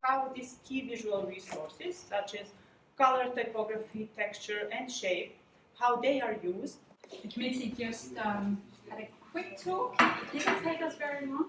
how these key visual resources, such as color, typography, texture, and shape, how they are used. The committee just had a quick talk. It didn't take us very long.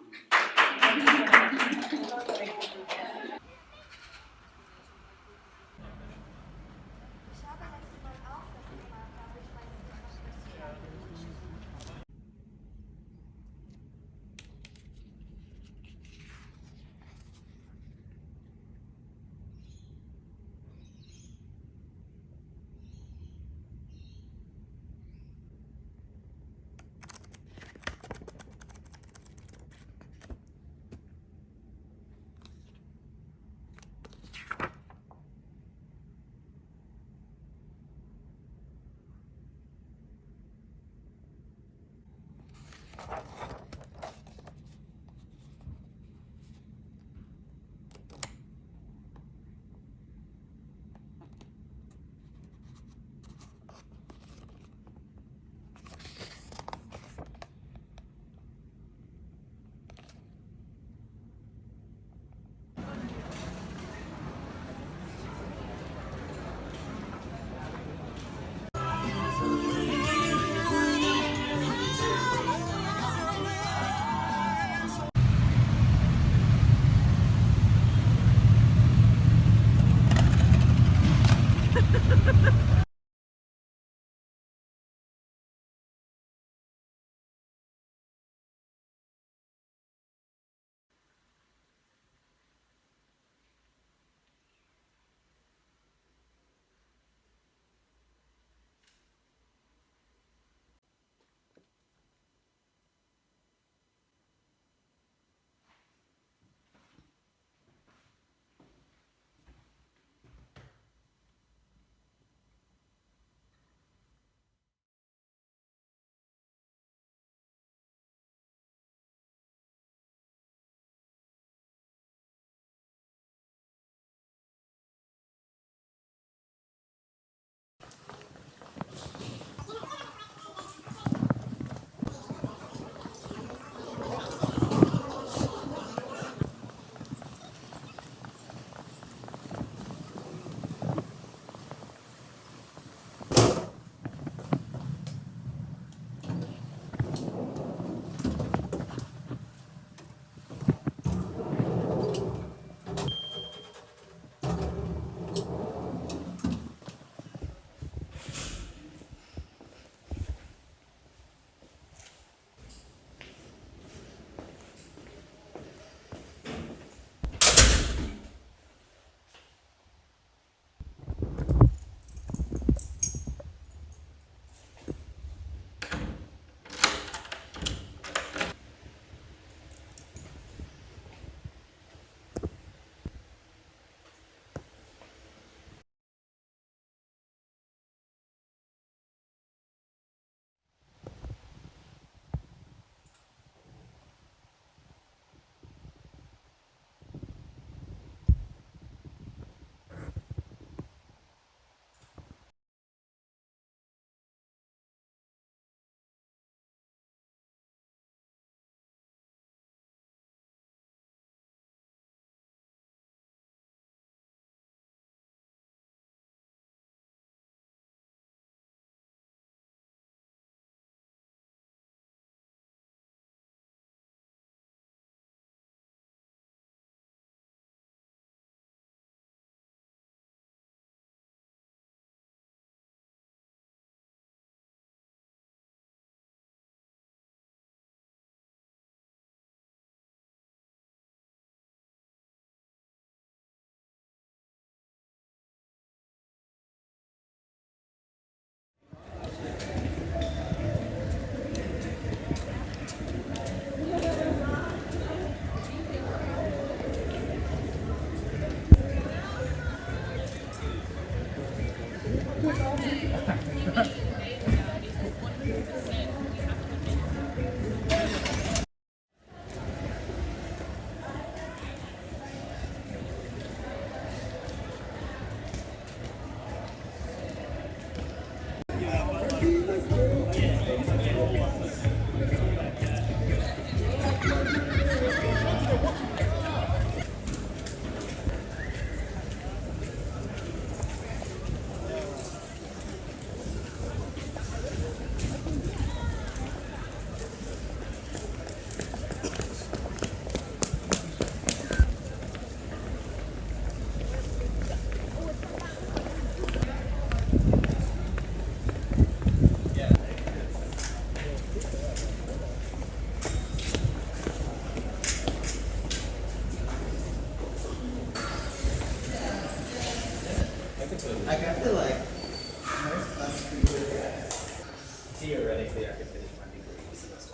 theoretically I could finish my degree this semester.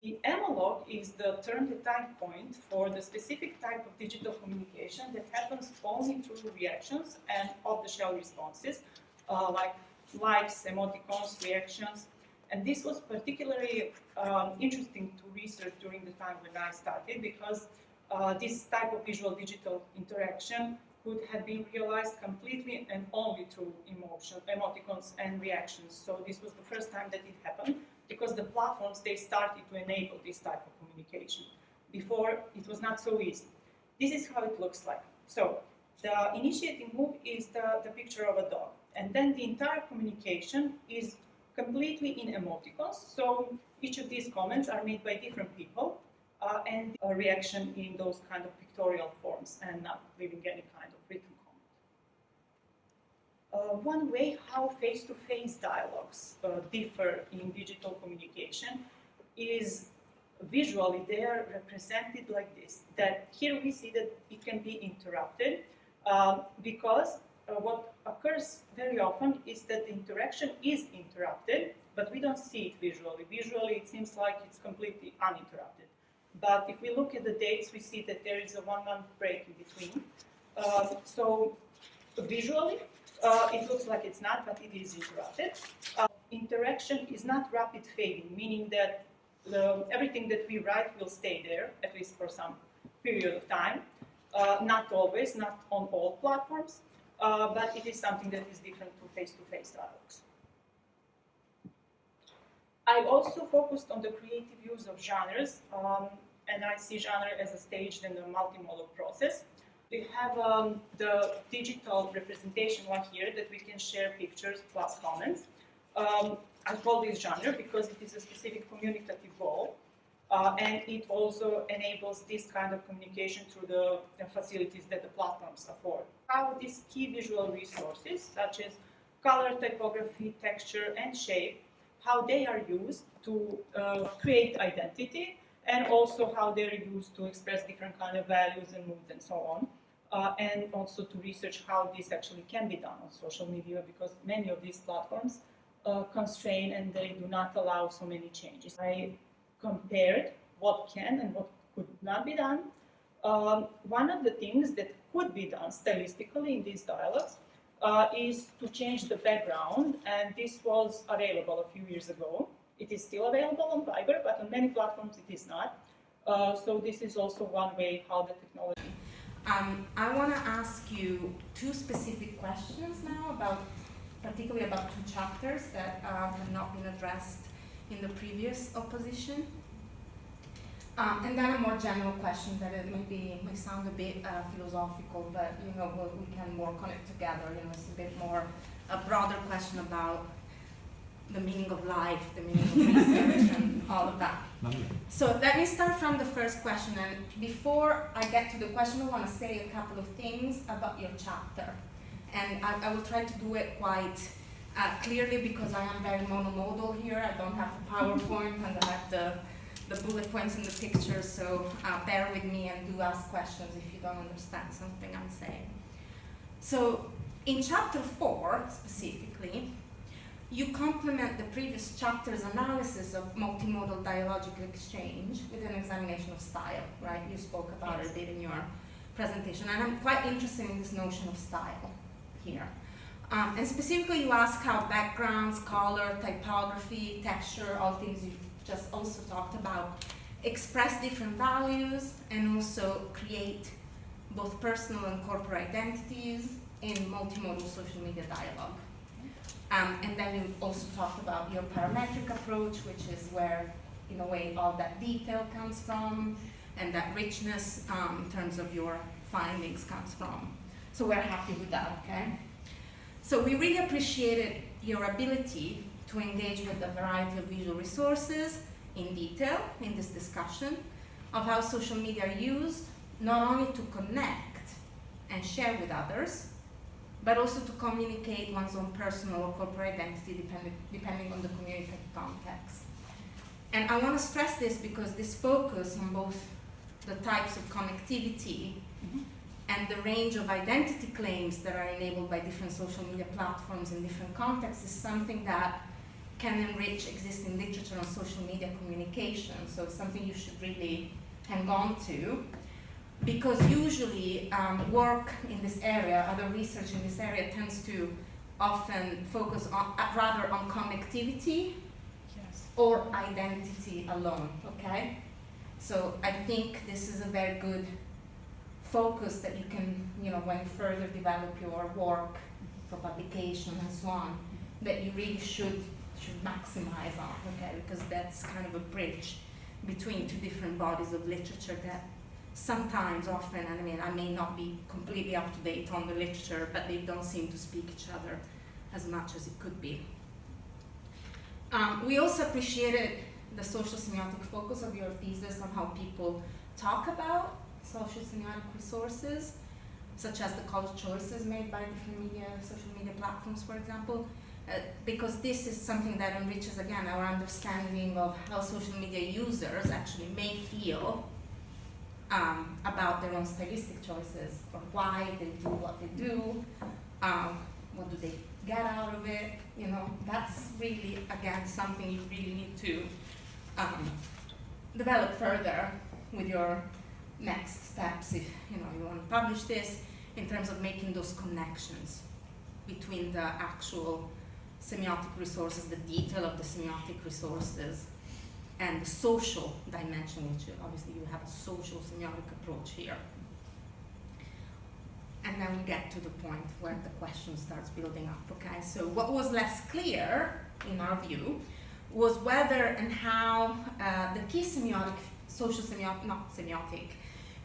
The analog is the term, the type point for the specific type of digital communication that happens only through reactions and off-the-shelf responses, like likes, emoticons, reactions. And this was particularly interesting to research during the time when I started, because this type of visual digital interaction could have been realized completely and only through emoticons and reactions. So this was the first time that it happened, because the platforms, they started to enable this type of communication. Before, it was not so easy. This is how it looks like. So the initiating move is the picture of a dog. And then the entire communication is completely in emoticons. So each of these comments are made by different people, and a reaction in those kind of pictorial forms and not leaving any kind of written comment. One way how face-to-face dialogues differ in digital communication is visually. They are represented like this. That here we see that it can be interrupted because what occurs very often is that the interaction is interrupted, but we don't see it visually. Visually, it seems like it's completely uninterrupted. But if we look at the dates, we see that there is a 1 month break in between. So visually, it looks like it's not, but it is interrupted. Interaction is not rapid fading, meaning that everything that we write will stay there, at least for some period of time. Not always, not on all platforms, but it is something that is different to face-to-face dialogues. I also focused on the creative use of genres, and I see genre as a staged and a multimodal process. We have the digital representation one here that we can share pictures plus comments. I call this genre because it is a specific communicative goal, and it also enables this kind of communication through the facilities that the platforms afford. How these key visual resources, such as color, typography, texture, and shape, how they are used to create identity, and also how they're used to express different kind of values and moods and so on. And also to research how this actually can be done on social media, because many of these platforms constrain and they do not allow so many changes. I compared what can and what could not be done. One of the things that could be done stylistically in these dialogues is to change the background, and this was available a few years ago. It is still available on Viber, but on many platforms it is not. So this is also one way how the technology... I want to ask you two specific questions now, particularly about two chapters that have not been addressed in the previous opposition. And then a more general question that it may sound a bit philosophical, but we can work on it together. It's a bit more a broader question about the meaning of life, the meaning of research, and all of that. So let me start from the first question. And before I get to the question, I want to say a couple of things about your chapter. And I will try to do it quite clearly, because I am very monomodal here. I don't have the PowerPoint and I have the bullet points in the pictures, so bear with me and do ask questions if you don't understand something I'm saying. So in chapter 4 specifically, you complement the previous chapter's analysis of multimodal dialogical exchange with an examination of style, right? You spoke about it a bit in your presentation, and I'm quite interested in this notion of style here. And specifically, you ask how backgrounds, color, typography, texture, all things you've just also talked about, express different values and also create both personal and corporate identities in multimodal social media dialogue. And then you also talked about your parametric approach, which is where, in a way, all that detail comes from, and that richness in terms of your findings comes from. So we're happy with that, okay? So we really appreciated your ability to engage with a variety of visual resources in detail in this discussion of how social media are used not only to connect and share with others, but also to communicate one's own personal or corporate identity depending on the communicative context. And I want to stress this because this focus on both the types of connectivity and the range of identity claims that are enabled by different social media platforms in different contexts is something that can enrich existing literature on social media communication. So it's something you should really hang on to, because usually work in this area, other research in this area tends to often focus on, rather on connectivity or identity alone, okay? So I think this is a very good focus that you can, when you further develop your work for publication and so on, that you really should maximize on, okay? Because that's kind of a bridge between two different bodies of literature that sometimes, often, and I mean, I may not be completely up to date on the literature, but they don't seem to speak each other as much as it could be. We also appreciated the social semiotic focus of your thesis on how people talk about social semiotic resources, such as the color choices made by different social media platforms, for example, because this is something that enriches, again, our understanding of how social media users actually may feel about their own stylistic choices, or why they do what they do, what do they get out of it, that's really, again, something you really need to develop further with your next steps if you want to publish this, in terms of making those connections between the actual semiotic resources, the detail of the semiotic resources, and the social dimension, which obviously you have a social semiotic approach here. And then we get to the point where the question starts building up, okay? So what was less clear, in our view, was whether and how the key semiotic,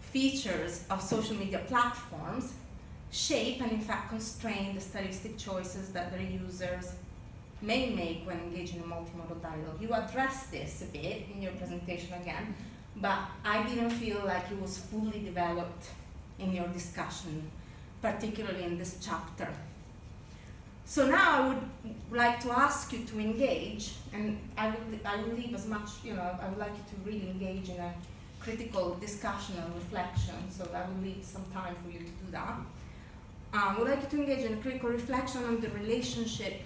features of social media platforms shape and in fact constrain the stylistic choices that their users may make when engaging in multimodal dialogue. You addressed this a bit in your presentation again, but I didn't feel like it was fully developed in your discussion, particularly in this chapter. So now I would like to ask you to engage, and I will leave as much, I would like you to really engage in a critical discussion and reflection, so I will leave some time for you to do that. I would like you to engage in a critical reflection on the relationship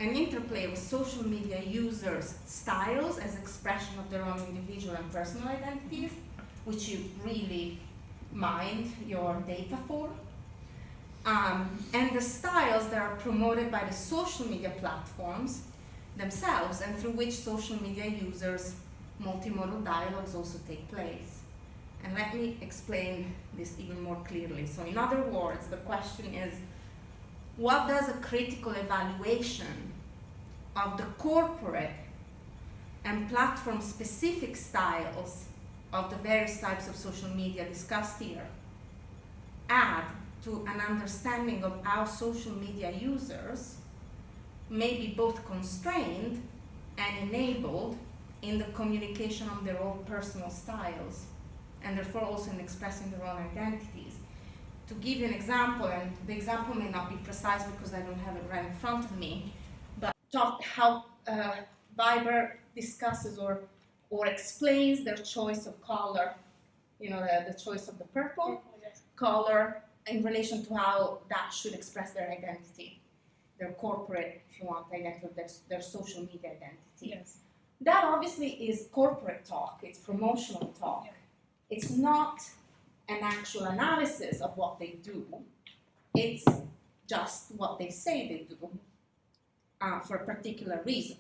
and interplay of social media users' styles as expression of their own individual and personal identities, which you really mined your data for, and the styles that are promoted by the social media platforms themselves and through which social media users' multimodal dialogues also take place. And let me explain this even more clearly. So in other words, the question is, what does a critical evaluation of the corporate and platform-specific styles of the various types of social media discussed here add to an understanding of how social media users may be both constrained and enabled in the communication of their own personal styles, and therefore also in expressing their own identities. To give you an example, and the example may not be precise because I don't have it right in front of me, but talk how Viber discusses or explains their choice of color, the choice of the purple color in relation to how that should express their identity, their corporate, if you want, identity, their social media identity. Yes. That obviously is corporate talk, it's promotional talk. Yeah. It's not an actual analysis of what they do, it's just what they say they do for a particular reason.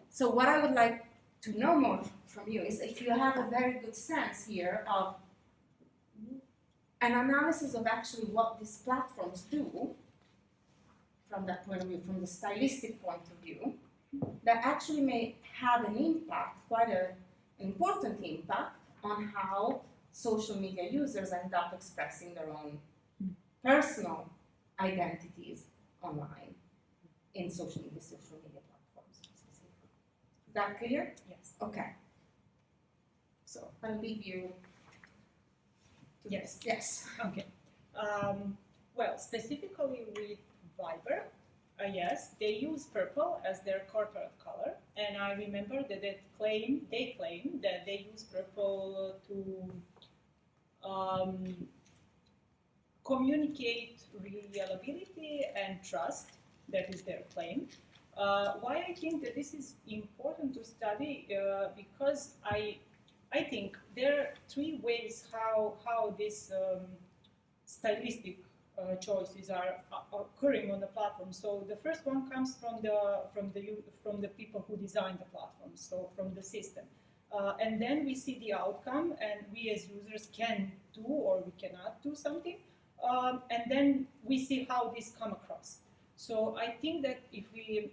So what I would like to know more from you is if you have a very good sense here of an analysis of actually what these platforms do from that point of view, from the stylistic point of view, that actually may have an impact, quite an important impact, on how social media users end up expressing their own personal identities online in social media platforms. Is that clear? Yes. Okay. So I'll leave you. Yes. Yes. Okay. Well, specifically with Viber, Yes, they use purple as their corporate color, and I remember that they claim that they use purple to communicate reliability and trust. That is their claim. Why I think that this is important to study because I think there are three ways how this stylistic choices are occurring on the platform. So the first one comes from the people who design the platform, so from the system, and then we see the outcome, and we as users can do or we cannot do something, and then we see how this come across. So I think that if we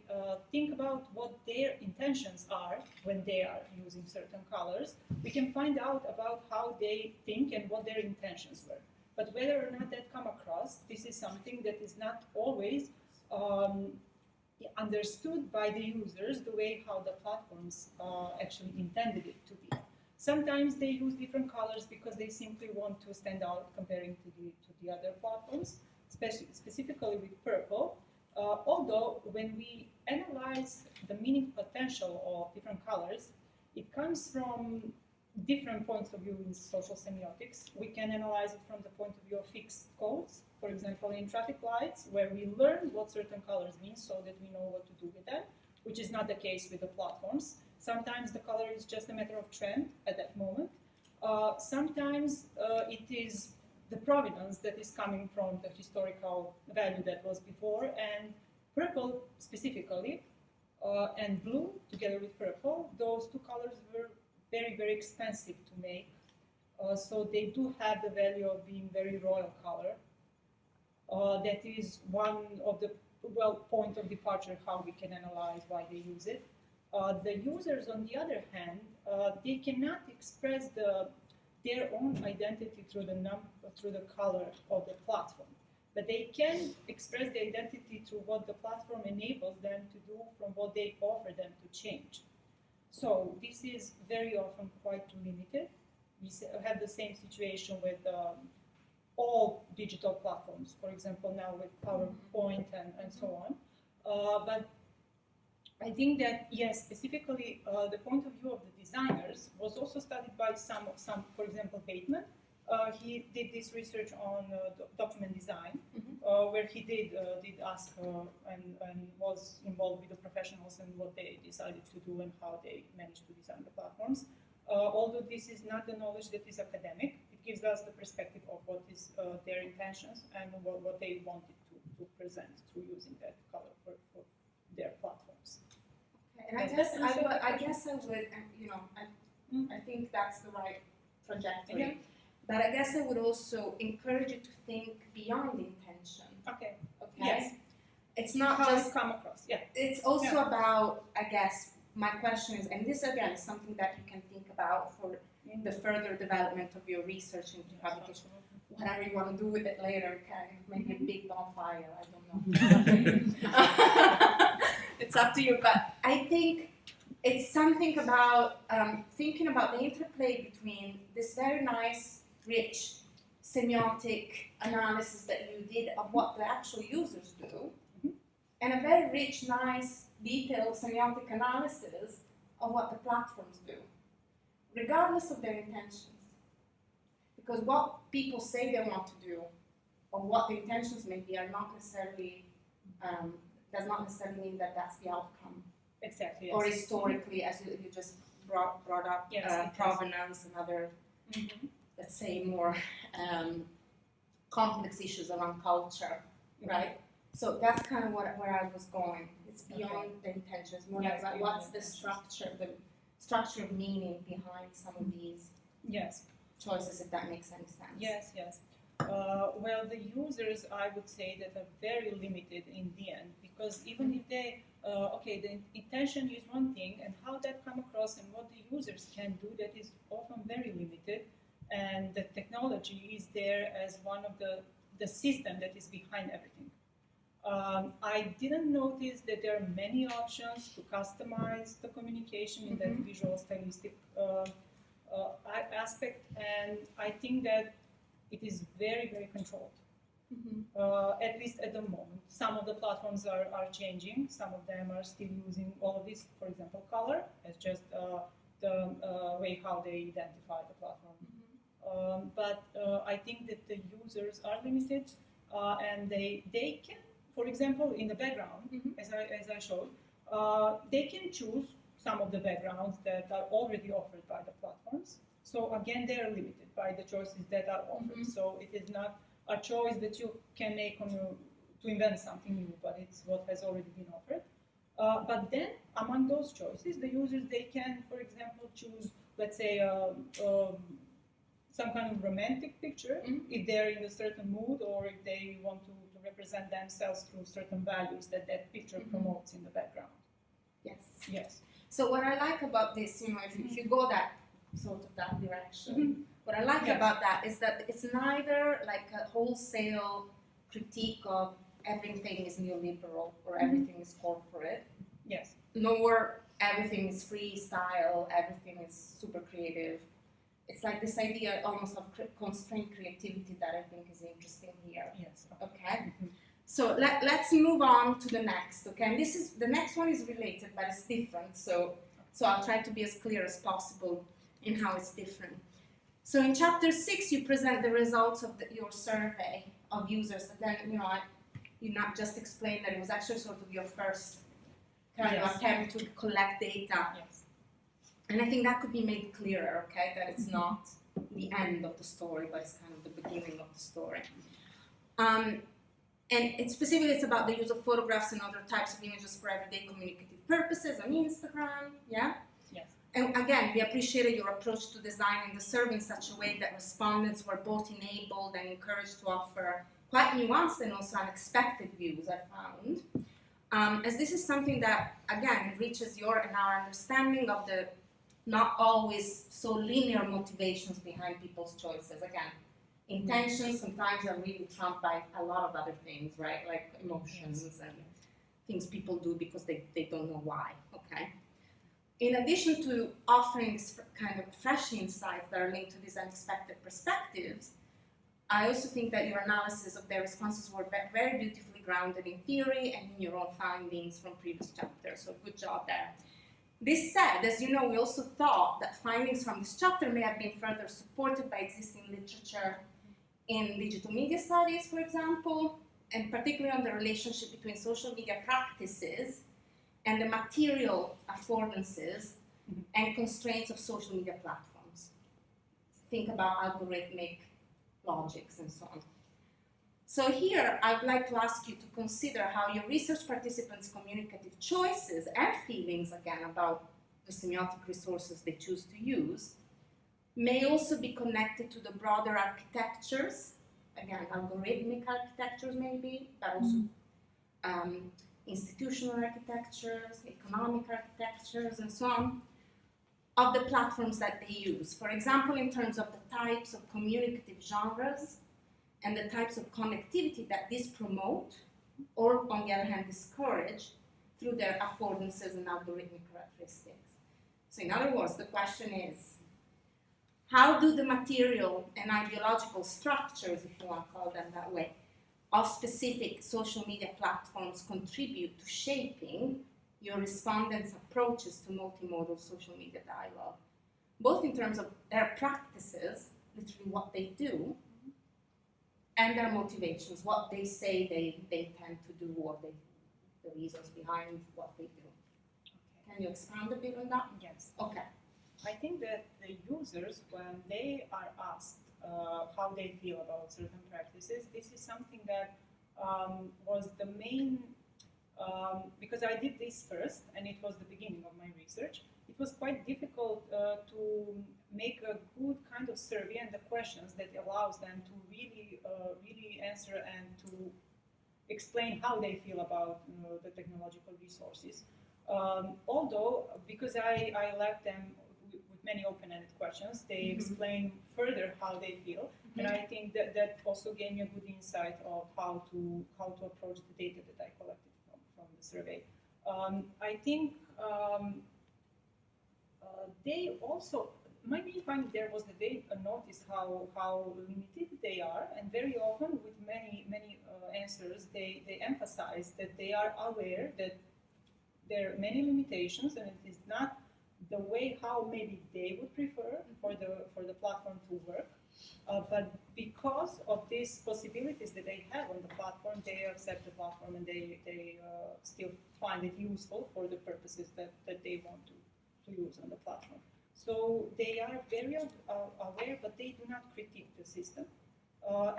think about what their intentions are when they are using certain colors, we can find out about how they think and what their intentions were. But whether or not that come across, this is something that is not always understood by the users the way how the platforms actually intended it to be. Sometimes they use different colors because they simply want to stand out comparing to the other platforms, specifically with purple. Although when we analyze the meaning potential of different colors, it comes from different points of view in social semiotics. We can analyze it from the point of view of fixed codes, for example, in traffic lights, where we learn what certain colors mean so that we know what to do with them, which is not the case with the platforms. Sometimes the color is just a matter of trend at that moment. Sometimes it is the provenance that is coming from the historical value that was before, and purple specifically, and blue together with purple, those two colors were very, very expensive to make. So they do have the value of being very royal color. That is one of the point of departure how we can analyze why they use it. The users, on the other hand, they cannot express their own identity through the color of the platform, but they can express the identity through what the platform enables them to do from what they offer them to change. So this is very often quite limited. We have the same situation with all digital platforms, for example, now with PowerPoint and so on. But I think that, yes, specifically the point of view of the designers was also studied by some for example, Bateman. He did this research on document design, where he did ask and was involved with the professionals and what they decided to do and how they managed to design the platforms. Although this is not the knowledge that is academic, it gives us the perspective of what is their intentions and what they wanted to present through using that color for their platforms. And I guess I would, I think that's the right trajectory. Yeah. But I guess I would also encourage you to think beyond intention. Okay. Okay. Yes. It's not How just it come across. Yeah. It's also about, I guess, my question is, and this again is something that you can think about for the further development of your research into publication. Whatever you want to do with it later, okay? Maybe a big bonfire, I don't know. It's up to you, but I think it's something about thinking about the interplay between this very nice, rich semiotic analysis that you did of what the actual users do, and a very rich, nice, detailed semiotic analysis of what the platforms do, regardless of their intentions. Because what people say they want to do, or what the intentions may be, are not necessarily, does not necessarily mean that that's the outcome. Exactly. Yes. Or historically, as you just brought up, provenance and other, let's say, more complex issues around culture, right? So that's kind of where I was going. It's beyond the intentions, more like what's the structure of meaning behind some of these choices, if that makes any sense. Yes. Well, the users, I would say, that are very limited in the end, because even if they, the intention is one thing, and how that come across and what the users can do, that is often very limited, and the technology is there as one of the system that is behind everything. I didn't notice that there are many options to customize the communication in that visual stylistic aspect, and I think that it is very, very controlled. at least at the moment. Some of the platforms are changing. Some of them are still using all of this, for example, color as just the way how they identify the platform. But I think that the users are limited, and they can, for example, in the background, as I showed, they can choose some of the backgrounds that are already offered by the platforms. So again, they are limited by the choices that are offered. So it is not a choice that you can make on your, to invent something new, but it's what has already been offered. But then, among those choices, the users, they can, for example, choose, let's say, some kind of romantic picture, if they're in a certain mood, or if they want to represent themselves through certain values that that picture promotes in the background. Yes. Yes. So what I like about this, you know, if you go that sort of that direction, what I like Yes. about that is that it's neither like a wholesale critique of everything is neoliberal or everything is corporate, Yes. nor everything is freestyle, everything is super creative. It's like this idea almost of constrained creativity that I think is interesting here. Yes. Okay. So let's move on to the next. Okay, and this is the next one is related, but it's different. So I'll try to be as clear as possible in how it's different. So in chapter 6, you present the results of your survey of users, and then you not just explain that it was actually sort of your first kind of attempt to collect data. Yes. And I think that could be made clearer, okay, that it's not the end of the story, but it's kind of the beginning of the story. And it's about the use of photographs and other types of images for everyday communicative purposes on Instagram, yeah? Yes. And again, we appreciated your approach to designing the survey in such a way that respondents were both enabled and encouraged to offer quite nuanced and also unexpected views, I found. As this is something that, again, enriches your and our understanding of the not always so linear motivations behind people's choices. Again, intentions sometimes are really trumped by a lot of other things, right? Like emotions and things people do because they don't know why, okay? In addition to offering kind of fresh insights that are linked to these unexpected perspectives, I also think that your analysis of their responses were very beautifully grounded in theory and in your own findings from previous chapters, so good job there. This said, as you know, we also thought that findings from this chapter may have been further supported by existing literature in digital media studies, for example, and particularly on the relationship between social media practices and the material affordances and constraints of social media platforms. Think about algorithmic logics and so on. So here, I would like to ask you to consider how your research participants' communicative choices and feelings, again, about the semiotic resources they choose to use, may also be connected to the broader architectures, again, algorithmic architectures maybe, but also institutional architectures, economic architectures, and so on, of the platforms that they use. For example, in terms of the types of communicative genres and the types of connectivity that these promote, or on the other hand, discourage through their affordances and algorithmic characteristics. So in other words, the question is, how do the material and ideological structures, if you want to call them that way, of specific social media platforms contribute to shaping your respondents' approaches to multimodal social media dialogue, both in terms of their practices, literally what they do, and their motivations, what they say they tend to do, or the reasons behind what they do. Okay. Can you expand a bit on that? Yes. Okay. I think that the users, when they are asked how they feel about certain practices, this is something that was the main, because I did this first, and it was the beginning of my research. It was quite difficult to make a good kind of survey and the questions that allows them to really answer and to explain how they feel about the technological resources. Although, because I left them with many open-ended questions, they explain further how they feel, and I think that also gave me a good insight of how to approach the data that I collected from the survey. I think they also, my main finding there was that they noticed how limited they are, and very often with many answers, they emphasize that they are aware that there are many limitations, and it is not the way how maybe they would prefer for the platform to work. But because of these possibilities that they have on the platform, they accept the platform and they still find it useful for the purposes that they want to use on the platform. So they are very aware, but they do not critique the system,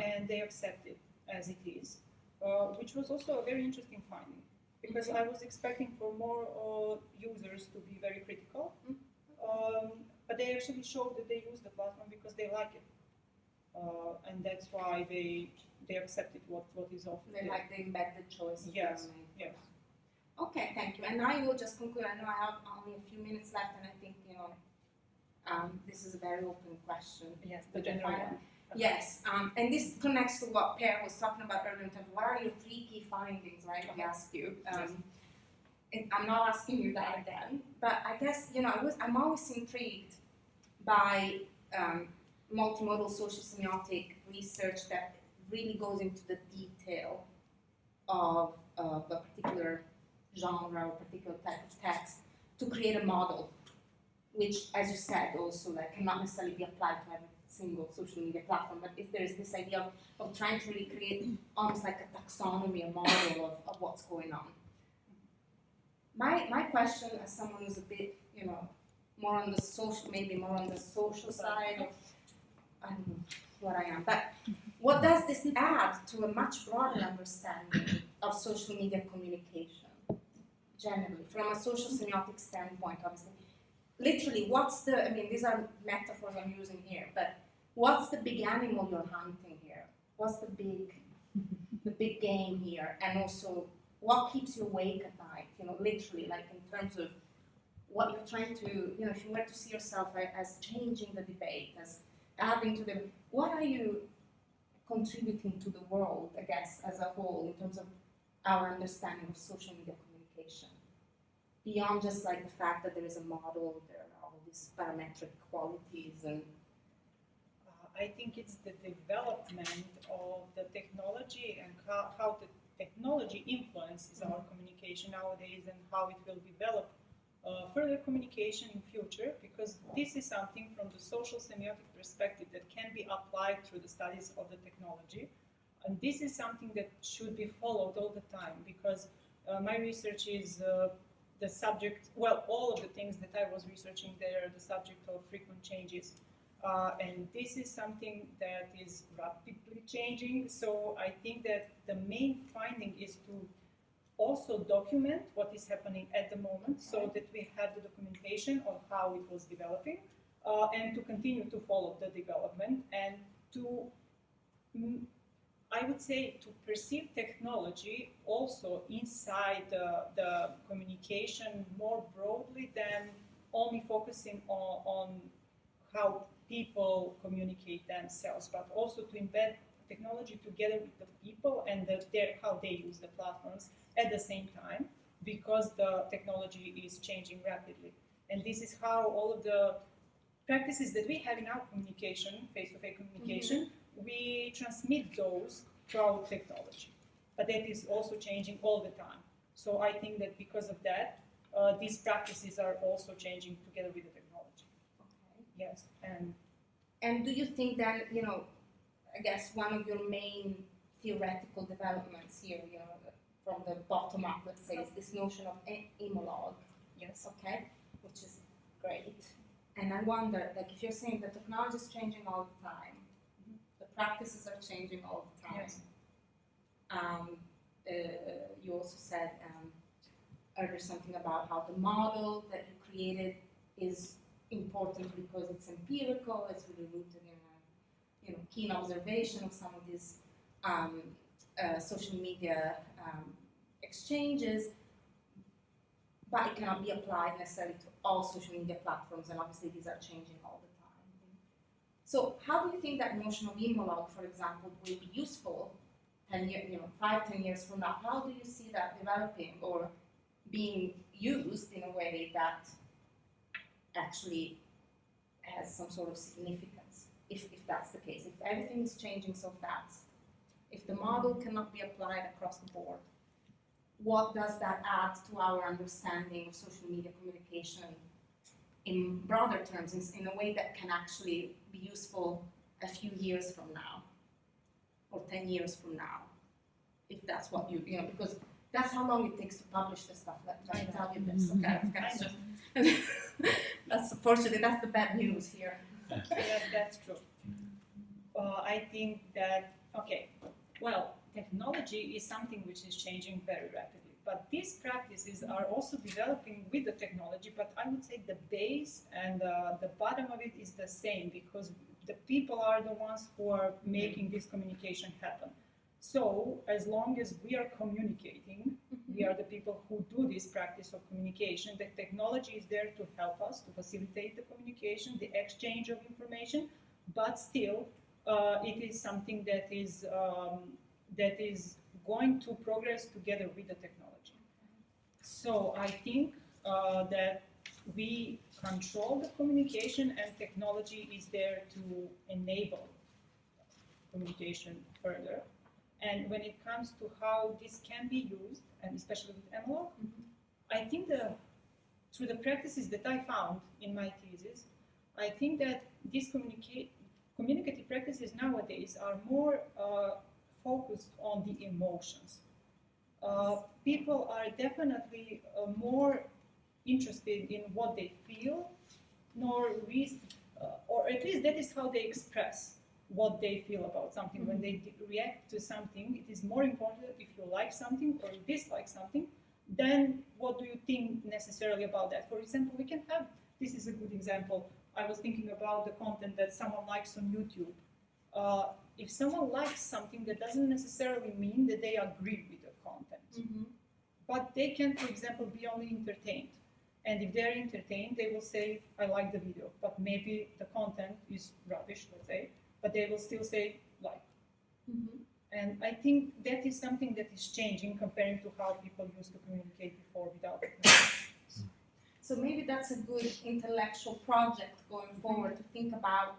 and they accept it as it is, which was also a very interesting finding, because I was expecting for more users to be very critical, but they actually showed that they use the platform because they like it. And that's why they accepted what is offered. They like the embedded choices. Yes, yes. Okay, thank you. And I will just conclude. I know I have only a few minutes left, and I think this is a very open question. Yes, the general one. Yes, and this connects to what Per was talking about earlier in terms of what are your 3 key findings, right? We asked you. And I'm not asking you that again, but I guess I'm always intrigued by multimodal social semiotic research that really goes into the detail of a particular genre or particular type of text to create a model, which, as you said, also cannot necessarily be applied to every single social media platform. But if there is this idea of trying to really create almost like a taxonomy, a model of what's going on. My question, as someone who's a bit, more on the social, maybe more on the social side of, I don't know what I am, but what does this add to a much broader understanding of social media communication, generally, from a social semiotic standpoint, obviously? Literally, these are metaphors I'm using here, but what's the big animal you're hunting here? What's the big game here? And also, what keeps you awake at night? Literally, in terms of what you're trying to, if you were to see yourself as changing the debate, as adding to what are you contributing to the world, I guess, as a whole, in terms of our understanding of social media communication? Beyond just the fact that there is a model, there are all these parametric qualities and... I think it's the development of the technology and how the technology influences our communication nowadays and how it will develop further communication in future, because this is something from the social semiotic perspective that can be applied through the studies of the technology. And this is something that should be followed all the time, because my research is the subject, all of the things that I was researching there are the subject of frequent changes. And this is something that is rapidly changing. So I think that the main finding is to also document what is happening at the moment, so that we have the documentation of how it was developing, and to continue to follow the development, and to, I would say, to perceive technology also inside the communication more broadly than only focusing on how people communicate themselves, but also to embed technology together with the people and how they use the platforms at the same time, because the technology is changing rapidly. And this is how all of the practices that we have in our communication, face-to-face communication, we transmit those through technology. But that is also changing all the time. So I think that because of that, these practices are also changing together with the technology. Okay. Yes. And do you think that, I guess one of your main theoretical developments here, from the bottom up, let's say, is this notion of imolog. Yes. Okay, which is great. And I wonder, if you're saying the technology is changing all the time, the practices are changing all the time. Yes. You also said earlier something about how the model that you created is important because it's empirical, it's really rooted in a keen observation of some of these social media exchanges, but it cannot be applied necessarily to all social media platforms, and obviously these are changing all the time. So how do you think that notion of imolog, for example, will be useful 5-10 years from now? How do you see that developing or being used in a way that actually has some sort of significance, if that's the case. If everything is changing so fast, if the model cannot be applied across the board, what does that add to our understanding of social media communication in broader terms, in a way that can actually be useful a few years from now, or 10 years from now, if that's what you know, because that's how long it takes to publish the stuff. Let me tell you this, okay? That's unfortunately, that's the bad news here. Yes, that's true. I think that, okay, well, technology is something which is changing very rapidly, but these practices are also developing with the technology, but I would say the base and the bottom of it is the same, because the people are the ones who are making this communication happen. So as long as we are communicating, we are the people who do this practice of communication. The technology is there to help us, to facilitate the communication, the exchange of information, but still it is something that is going to progress together with the technology. So I think that we control the communication, and technology is there to enable communication further. And when it comes to how this can be used, and especially with analog, I think through the practices that I found in my thesis, I think that these communicative practices nowadays are more focused on the emotions. People are definitely more interested in what they feel, or at least that is how they express what they feel about something. When they react to something, it is more important if you like something or you dislike something than what do you think necessarily about that. For example, we can have, this is a good example, I was thinking about the content that someone likes on YouTube. If someone likes something, that doesn't necessarily mean that they agree with the content. But they can, for example, be only entertained. And if they're entertained, they will say, I like the video, but maybe the content is rubbish, let's say, but they will still say like. And I think that is something that is changing comparing to how people used to communicate before without technology. So maybe that's a good intellectual project going forward, to think about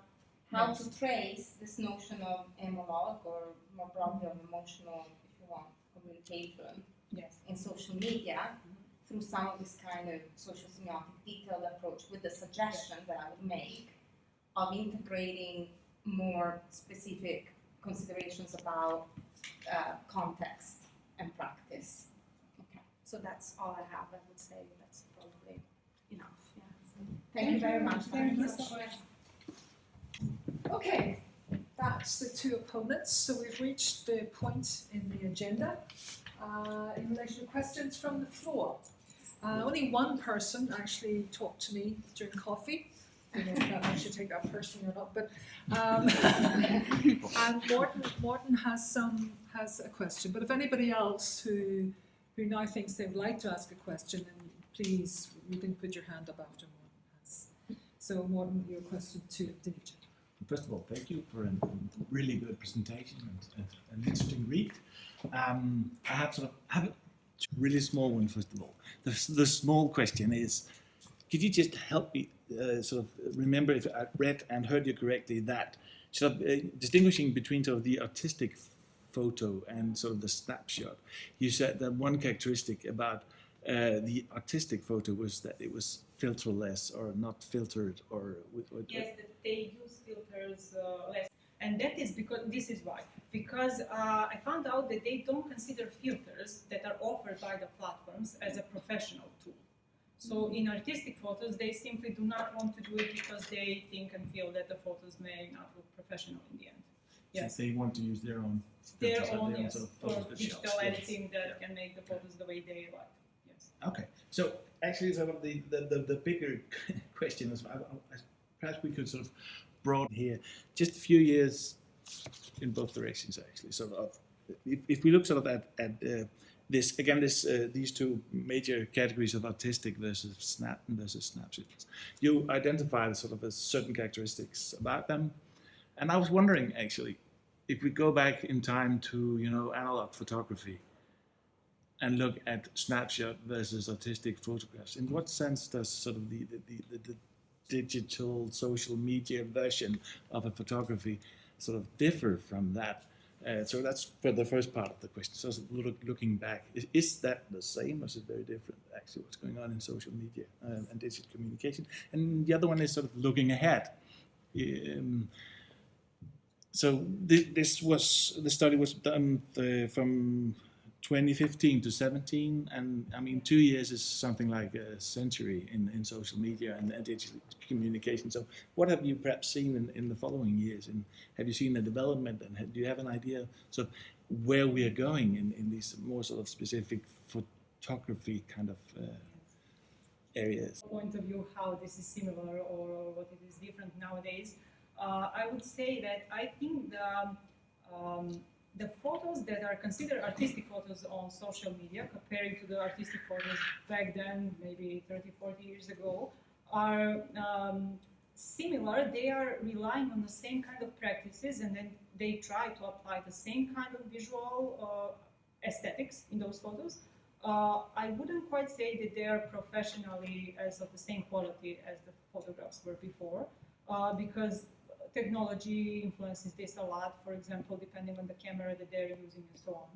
how to trace this notion of analog, or more broadly of emotional, if you want, communication in social media, through some of this kind of social semiotic detailed approach, with the suggestion that I would make of integrating more specific considerations about context and practice. Okay, so that's all I have. I would say that's probably enough. Yeah. So thank you very much. Thank you so much. Okay, that's the two opponents. So we've reached the point in the agenda in relation to questions from the floor. Only one person actually talked to me during coffee. I don't know if I should take that personally or not, but and Morten has a question. But if anybody else who now thinks they would like to ask a question, then please, you can put your hand up after Morten has. So Morten, your question to Denise. First of all, thank you for a really good presentation and an interesting read. I have a really small one. First of all, the small question is, could you just help me remember if I read and heard you correctly that distinguishing between the artistic photo and the snapshot? You said that one characteristic about the artistic photo was that it was filterless or not filtered, or yes, that they use filters less, and that is because this is why. Because I found out that they don't consider filters that are offered by the platforms as a professional tool. So in artistic photos, they simply do not want to do it because they think and feel that the photos may not look professional in the end. Yes, so they want to use their own for digital editing that can make the photos the way they like. Yes. Okay. So actually, the bigger question is, perhaps we could broaden here just a few years in both directions. Actually, if we look at this again, these two major categories of artistic versus snapshots, you identify certain characteristics about them, and I was wondering actually, if we go back in time to analog photography and look at snapshot versus artistic photographs, in what sense does the digital social media version of a photography sort of differ from that? So that's for the first part of the question. So looking back, is that the same or is it very different actually what's going on in social media and digital communication? And the other one is sort of looking ahead. So the study was done from 2015 to 17, and I mean 2 years is something like a century in social media and digital communication. So what have you perhaps seen in the following years, and have you seen the development, and do you have an idea sort of where we are going in these more sort of specific photography kind of areas? Point of view, how this is similar or what it is different nowadays, I would say that I think the photos that are considered artistic photos on social media, comparing to the artistic photos back then, maybe 30, 40 years ago, are similar. They are relying on the same kind of practices, and then they try to apply the same kind of visual aesthetics in those photos. I wouldn't quite say that they are professionally as of the same quality as the photographs were before, because technology influences this a lot, for example, depending on the camera that they're using and so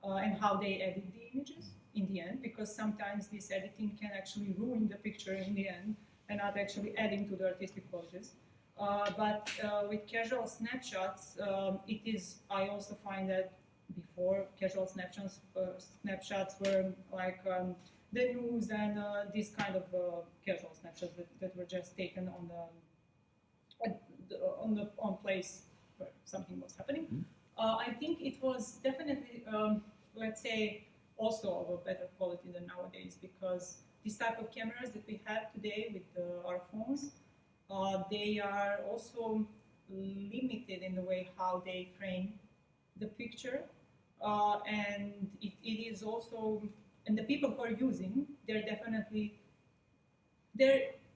on, and how they edit the images in the end, because sometimes this editing can actually ruin the picture in the end and not actually adding to the artistic qualities. But with casual snapshots, I also find that before casual snapshots were like the news and these kind of casual snapshots that were just taken on place where something was happening. I think it was definitely, let's say, also of a better quality than nowadays, because this type of cameras that we have today with our phones, they are also limited in the way how they frame the picture, and it is also, and the people who are using, they're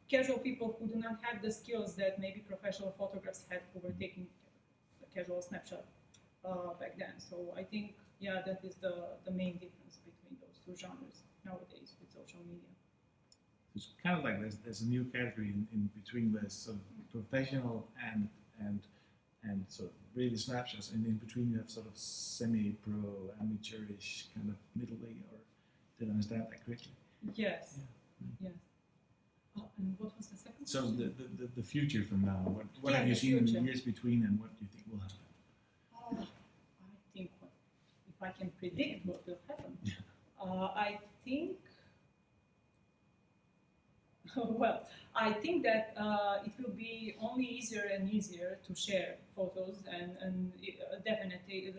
casual people who do not have the skills that maybe professional photographers had who were taking a casual snapshot back then. So I think, yeah, that is the main difference between those two genres nowadays with social media. It's kind of like there's a new category in between the sort of professional and sort of really snapshots, and in between you have sort of semi-pro, amateurish kind of middle league, or did I understand that correctly? Yes, yes. And what was the second So question? the future from now, what Yeah, have you the seen in the future. years between, and what do you think will happen? I think if I can predict what will happen, I think, well, I think that it will be only easier and easier to share photos, and definitely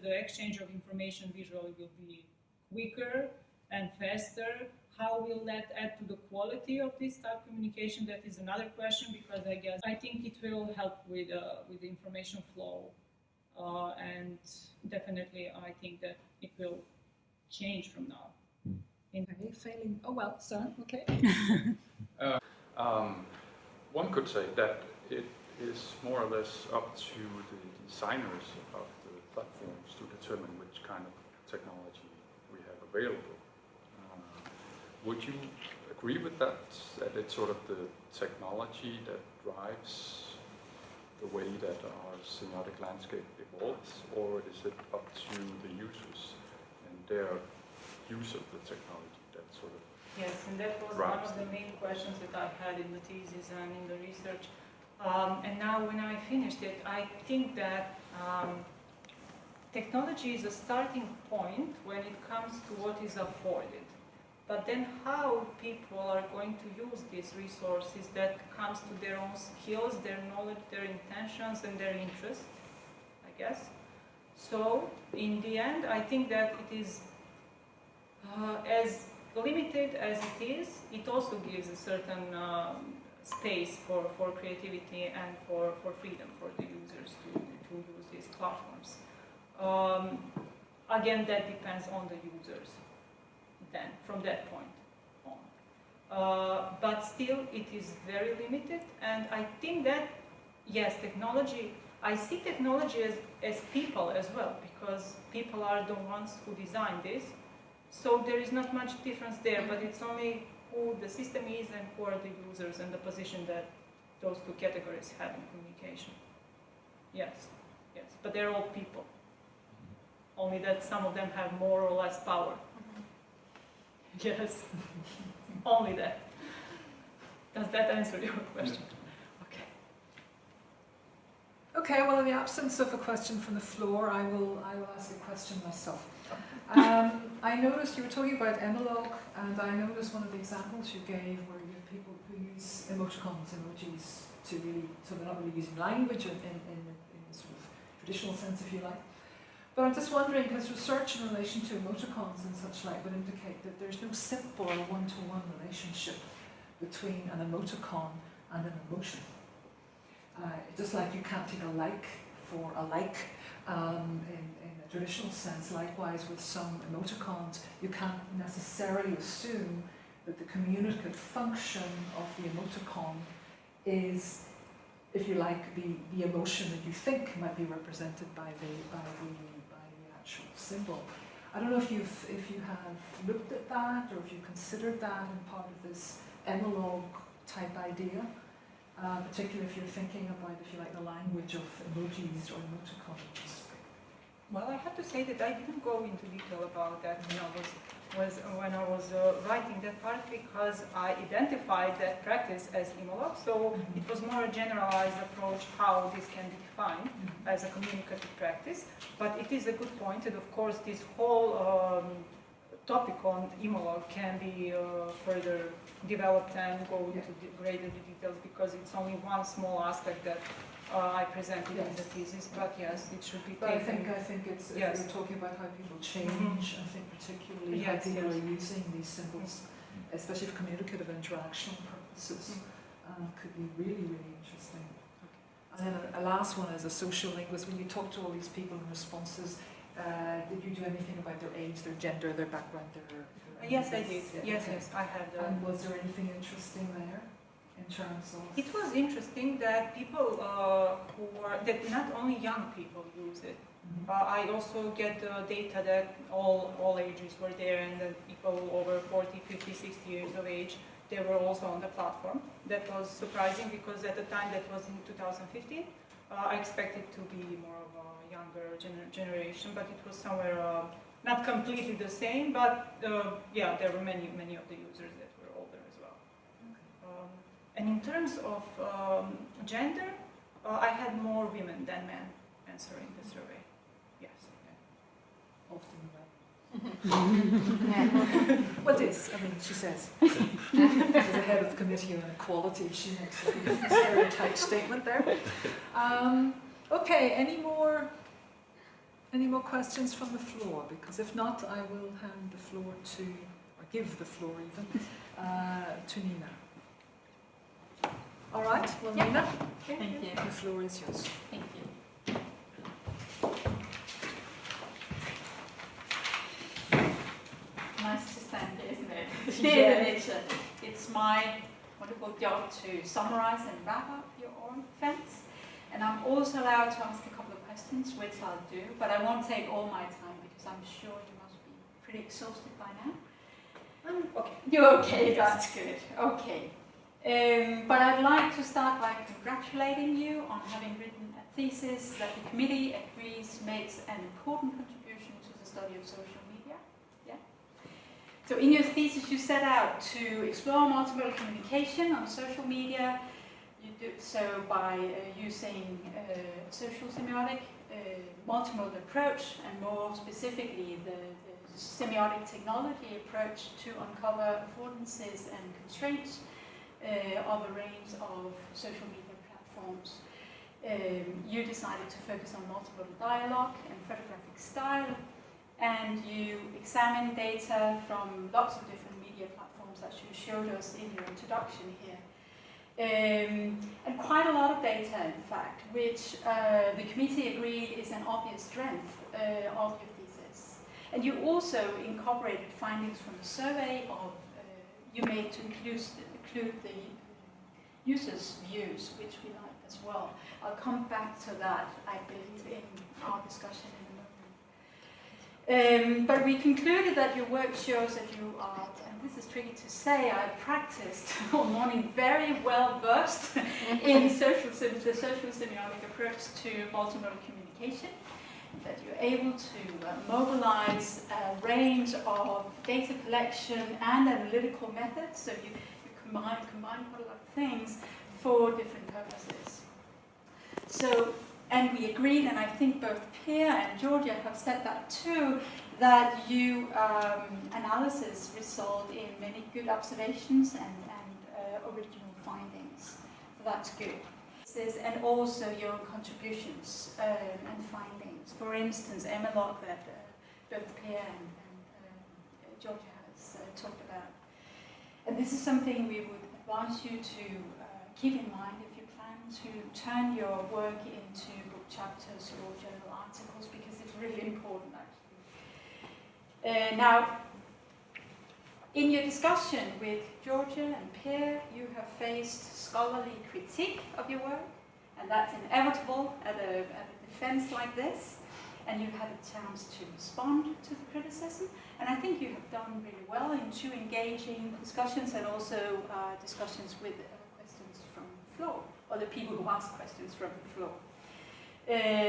the exchange of information visually will be quicker and faster. How will that add to the quality of this type of communication? That is another question, because I think it will help with the information flow, and definitely I think that it will change from now. Okay, failing. Oh well, sorry. Okay. One could say that it is more or less up to the designers of the platforms to determine which kind of technology we have available. Would you agree with that it's sort of the technology that drives the way that our semiotic landscape evolves, or is it up to the users and their use of the technology that sort of... Yes, and that was one of the main questions that I had in the thesis and in the research. And now when I finished it, I think that technology is a starting point when it comes to what is afforded. But then how people are going to use these resources, that comes to their own skills, their knowledge, their intentions, and their interests, I guess. So in the end, I think that it is as limited as it is, it also gives a certain space for creativity and for freedom for the users to use these platforms. Again, that depends on the users then, from that point on. But still, it is very limited, and I think that, yes, technology, I see technology as people as well, because people are the ones who design this. So there is not much difference there, but it's only who the system is and who are the users and the position that those two categories have in communication. Yes, yes, but they're all people. Only that some of them have more or less power. Yes, only that. Does that answer your question? Okay. Okay, well, in the absence of a question from the floor, I will ask a question myself. I noticed you were talking about Emelog, and I noticed one of the examples you gave where you have people who use emoticons, emojis, to really, so they're not really using language in the sort of traditional sense, if you like. But I'm just wondering, because research in relation to emoticons and such like would indicate that there's no simple or one-to-one relationship between an emoticon and an emotion. Just like you can't take a like for a like in a traditional sense, likewise with some emoticons, you can't necessarily assume that the communicative function of the emoticon is, if you like, the emotion that you think might be represented by the actual symbol. I don't know if you have looked at that or if you considered that in part of this Emelog type idea, particularly if you're thinking about, if you like, the language of emojis or emoticons. Well, I have to say that I didn't go into detail about that when I was writing that part, because I identified that practice as Emelog, so it was more a generalized approach how this can be defined as a communicative practice. But it is a good point, and of course this whole topic on Emelog can be further developed and go into greater details, because it's only one small aspect that I presented in the thesis, but yes, it should be But taken. I think it's, if Yes. we're talking about how people change, I think particularly how Yes, people yes. are using these symbols, especially for communicative and interactional purposes, could be really, really interesting. And then a last one as a social linguist, when you talk to all these people in responses, did you do anything about their age, their gender, their background, their Yes, I did. Yeah, Yes, okay. yes, I have the. And was there anything interesting there in terms of? It was interesting that people that not only young people use it. I also get the data that all ages were there, and that people over 40, 50, 60 years of age, they were also on the platform. That was surprising, because at the time, that was in 2015, I expected to be more of a younger generation, but it was somewhere not completely the same, but yeah, there were many of the users that were older as well. And in terms of gender, I had more women than men answering the survey. Yes. Often, right? Well, it is. I mean, she says. As the head of the committee on equality, she makes a stereotype statement there. Okay. Any more questions from the floor? Because if not, I will hand the floor to, or give the floor even, to Nina. All right. Well, Yeah. Nina, Thank you. the floor is yours. Thank you. Nice to stand here, isn't it? Dear Nature, it's my wonderful job to summarize and wrap up your own events. And I'm also allowed to ask a couple of questions, which I'll do, but I won't take all my time because I'm sure you must be pretty exhausted by now. Okay. You're okay, that's good. Okay. But I'd like to start by congratulating you on having written a thesis that the committee agrees makes an important contribution to the study of social media. Yeah. So in your thesis you set out to explore multimodal communication on social media. You do so by using social semiotic multimodal approach, and more specifically the semiotic technology approach to uncover affordances and constraints of a range of social media platforms. You decided to focus on multimodal dialogue and photographic style, and you examined data from lots of different media platforms that you showed us in your introduction here. And quite a lot of data, in fact, which the committee agreed is an obvious strength of your thesis. And you also incorporated findings from the survey of you made to include the users' views, which we like as well. I'll come back to that, I believe, in our discussion in But we concluded that your work shows that you are, and this is tricky to say, I practiced all morning, very well versed in the social semiotic approach to multimodal communication, that you're able to mobilize a range of data collection and analytical methods, so you combine quite a lot of things for different purposes. So, and we agreed, and I think both Pierre and Georgia have said that too, that you analysis result in many good observations and original findings. So that's good. And also your contributions and findings. For instance, MLOG that both Pierre and Georgia has talked about. And this is something we would advise you to keep in mind if you plan to turn your work into book chapters or journal articles, because it's really important actually. Now, in your discussion with Georgia and Pierre, you have faced scholarly critique of your work, and that's inevitable at a defense like this, and you've had a chance to respond to the criticism, and I think you have done really well in two engaging discussions and also discussions with questions from the floor, or the people who ask questions from the floor.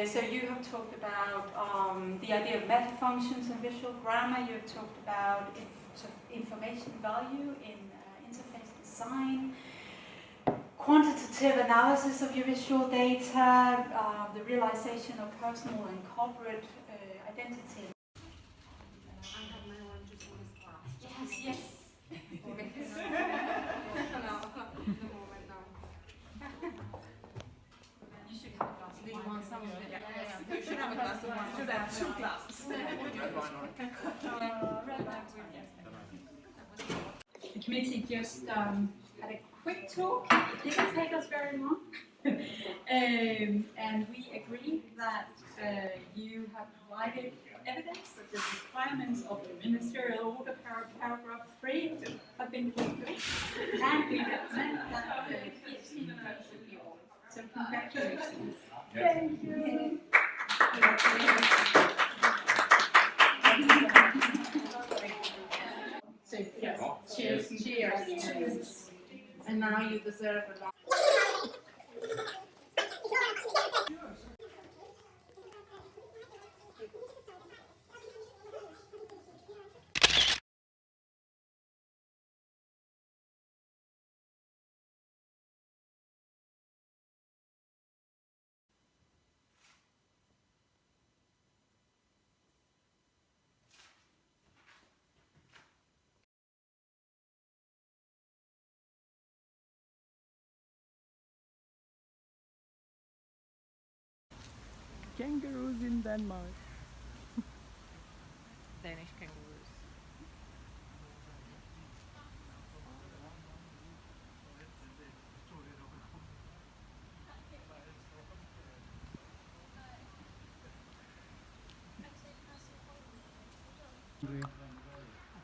So you have talked about the idea of meta functions and visual grammar. You have talked about information value in interface design, quantitative analysis of your visual data, the realization of personal and corporate identity. Yes. You should have a glass of wine. You should have a glass of wine. You should have 2 glasses. The committee just had a quick talk. It didn't take us very long. And we agree that you have provided evidence that the requirements of the ministerial order paragraph 3 have been fulfilled. And we recommend that the PhD approach should be ordered. So congratulations. Thank you. So, yes. Cheers. Cheers. And now you deserve a lot. Kangaroos in Denmark. Danish kangaroos. I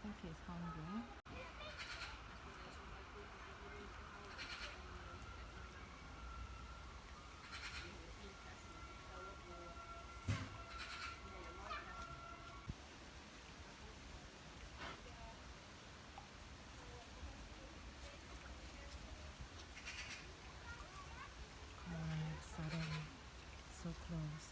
think he's hungry. Suddenly, so close.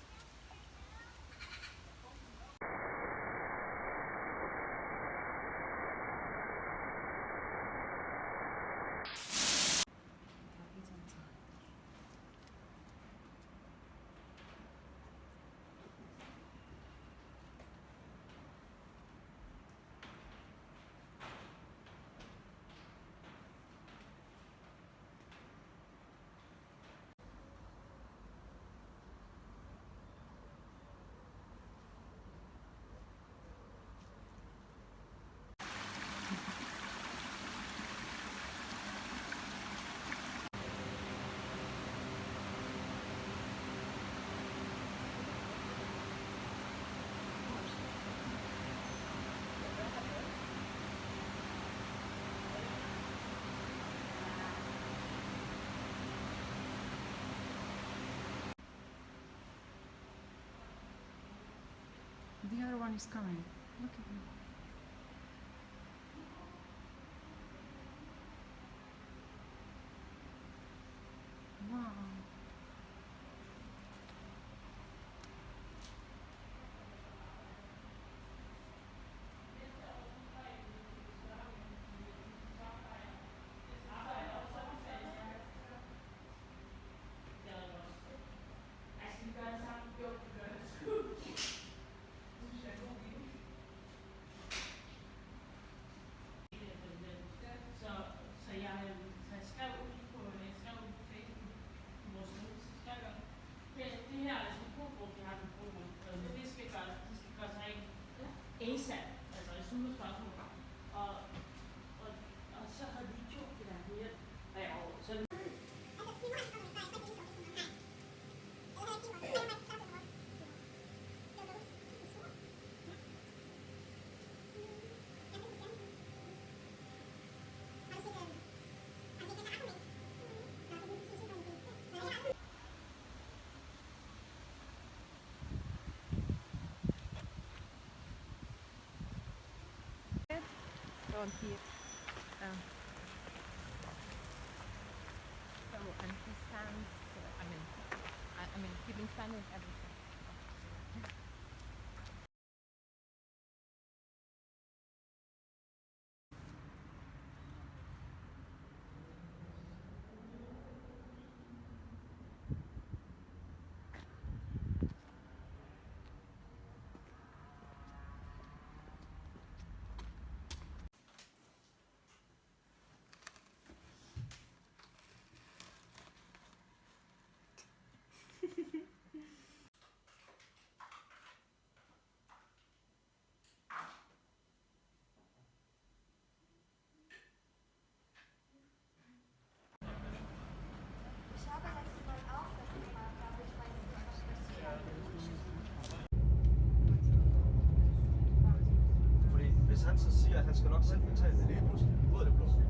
The other one is coming. Look at him. Wow. Så jeg skrev ud på Facebook, på vores gruppe, så skrev jeg, det her er sådan en gruppe, vi har en gruppe, det skal gøre sig rent ASAP, altså et super spørgsmål. Og så havde de gjort det der mere, og jeg var sådan, So here. So and he stands. I mean, he's been standing everything. Fordi hvis han så siger, at han skal nok selv betale det lige pludselig, ud af det blå,